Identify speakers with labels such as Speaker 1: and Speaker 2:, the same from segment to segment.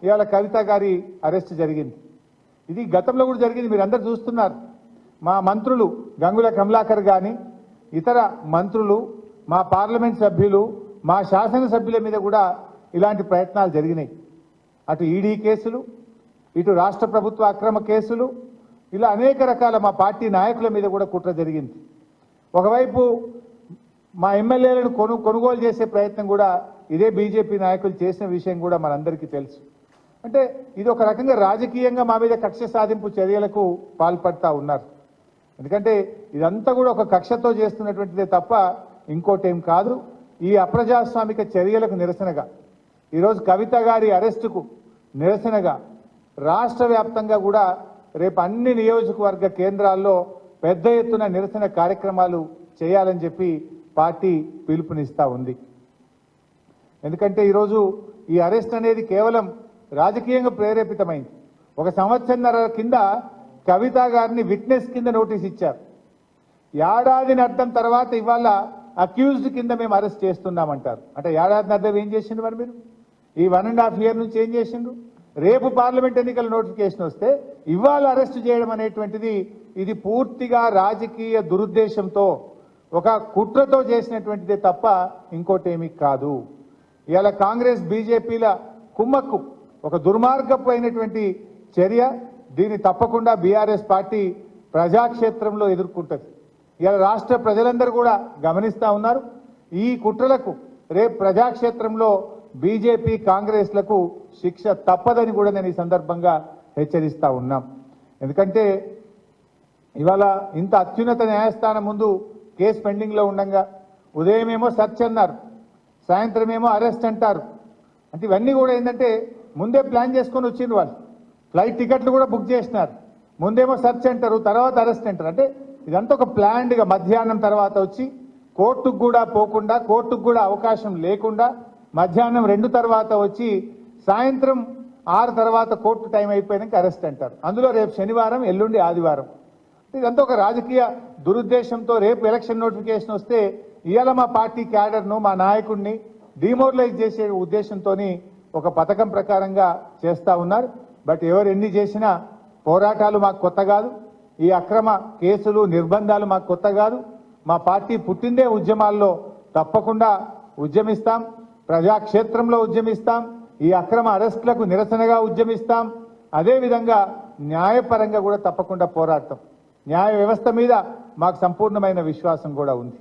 Speaker 1: ఇవాళ కవిత గారి అరెస్ట్ జరిగింది. ఇది గతంలో కూడా జరిగింది, మీరు అందరు చూస్తున్నారు. మా మంత్రులు గంగుల కమలాకర్ కానీ ఇతర మంత్రులు, మా పార్లమెంట్ సభ్యులు, మా శాసనసభ్యుల మీద కూడా ఇలాంటి ప్రయత్నాలు జరిగినాయి. అటు ఈడీ కేసులు, ఇటు రాష్ట్ర ప్రభుత్వ అక్రమ కేసులు, ఇలా అనేక రకాల మా పార్టీ నాయకుల మీద కూడా కుట్ర జరిగింది. ఒకవైపు మా ఎమ్మెల్యేలను కొనుగోలు చేసే ప్రయత్నం కూడా ఇదే బీజేపీ నాయకులు చేసిన విషయం కూడా మనందరికీ తెలుసు. అంటే ఇది ఒక రకంగా రాజకీయంగా మా మీద కక్ష సాధింపు చర్యలకు పాల్పడతా ఉన్నారు. ఎందుకంటే ఇదంతా కూడా ఒక కక్షతో చేస్తున్నటువంటిదే తప్ప ఇంకోటేం కాదు. ఈ అప్రజాస్వామిక చర్యలకు నిరసనగా ఈరోజు కవిత గారి అరెస్టుకు నిరసనగా రాష్ట్ర వ్యాప్తంగా కూడా రేపు అన్ని నియోజకవర్గ కేంద్రాల్లో పెద్ద ఎత్తున నిరసన కార్యక్రమాలు చేయాలని చెప్పి పార్టీ పిలుపునిస్తా ఉంది. ఎందుకంటే ఈరోజు ఈ అరెస్ట్ అనేది కేవలం రాజకీయంగా ప్రేరేపితమైంది. ఒక సంవత్సరన్నర కింద కవిత గారిని విట్నెస్ కింద నోటీస్ ఇచ్చారు. ఏడాదిని అర్థం తర్వాత ఇవాళ అక్యూజ్డ్ కింద మేము అరెస్ట్ చేస్తున్నామంటారు. అంటే ఏడాదిని అర్థం ఏం చేసిండ్రు మరి మీరు? ఈ 1.5 years నుంచి ఏం చేసిండ్రు? రేపు పార్లమెంట్ ఎన్నికల నోటిఫికేషన్ వస్తే ఇవాళ అరెస్ట్ చేయడం అనేటువంటిది ఇది పూర్తిగా రాజకీయ దురుద్దేశంతో ఒక కుట్రతో చేసినటువంటిదే తప్ప ఇంకోటేమీ కాదు. ఇవాళ కాంగ్రెస్ బీజేపీల కుమ్మక్కు ఒక దుర్మార్గపు అయినటువంటి చర్య. దీన్ని తప్పకుండా బీఆర్ఎస్ పార్టీ ప్రజాక్షేత్రంలో ఎదుర్కొంటుంది. ఇవాళ రాష్ట్ర ప్రజలందరూ కూడా గమనిస్తూ ఉన్నారు. ఈ కుట్రలకు రేపు ప్రజాక్షేత్రంలో బీజేపీ కాంగ్రెస్లకు శిక్ష తప్పదని కూడా నేను ఈ సందర్భంగా హెచ్చరిస్తా ఉన్నాం. ఎందుకంటే ఇవాళ ఇంత అత్యున్నత న్యాయస్థానం ముందు కేసు పెండింగ్లో ఉండగా ఉదయమేమో సెర్చ్ అన్నారు, సాయంత్రం ఏమో అరెస్ట్ అంటారు. అంటే ఇవన్నీ కూడా ఏంటంటే ముందే ప్లాన్ చేసుకొని వచ్చిండ్రు. వాళ్ళు ఫ్లైట్ టికెట్లు కూడా బుక్ చేసినారు. ముందేమో సెర్చ్ అంటారు, తర్వాత అరెస్ట్ అంటారు. అంటే ఇదంతా ఒక ప్లాన్డ్గా మధ్యాహ్నం తర్వాత వచ్చి కోర్టుకు కూడా పోకుండా, కోర్టుకు కూడా అవకాశం లేకుండా మధ్యాహ్నం 2 తర్వాత వచ్చి సాయంత్రం 6 తర్వాత కోర్టు టైం అయిపోయాక అరెస్ట్ అంటారు. అందులో రేపు శనివారం, ఎల్లుండి ఆదివారం. ఇదంతా ఒక రాజకీయ దురుద్దేశంతో రేపు ఎలక్షన్ నోటిఫికేషన్ వస్తే ఇవాళ మా పార్టీ క్యాడర్ను, మా నాయకుడిని డిమోరలైజ్ చేసే ఉద్దేశంతో ఒక పథకం ప్రకారంగా చేస్తూ ఉన్నారు. బట్ ఎవరు ఎన్ని చేసినా పోరాటాలు మాకు కొత్త కాదు. ఈ అక్రమ కేసులు, నిర్బంధాలు మాకు కొత్త కాదు. మా పార్టీ పుట్టిందే ఉద్యమాల్లో. తప్పకుండా ఉద్యమిస్తాం, ప్రజాక్షేత్రంలో ఉద్యమిస్తాం, ఈ అక్రమ అరెస్టులకు నిరసనగా ఉద్యమిస్తాం. అదేవిధంగా న్యాయపరంగా కూడా తప్పకుండా పోరాడతాం. న్యాయ వ్యవస్థ మీద మాకు సంపూర్ణమైన విశ్వాసం కూడా ఉంది.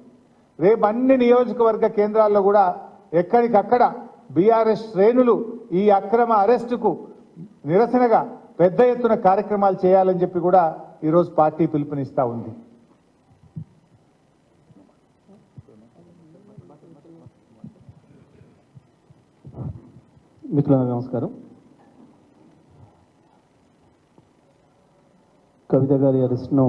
Speaker 1: రేపు అన్ని నియోజకవర్గ కేంద్రాల్లో కూడా ఎక్కడికక్కడ బీఆర్ఎస్ శ్రేణులు ఈ అక్రమ అరెస్టుకు నిరసనగా పెద్ద ఎత్తున కార్యక్రమాలు చేయాలని చెప్పి కూడా ఈరోజు పార్టీ పిలుపునిస్తా ఉంది.
Speaker 2: మిత్రులకు నమస్కారం. కవిత గారి అరెస్ట్ను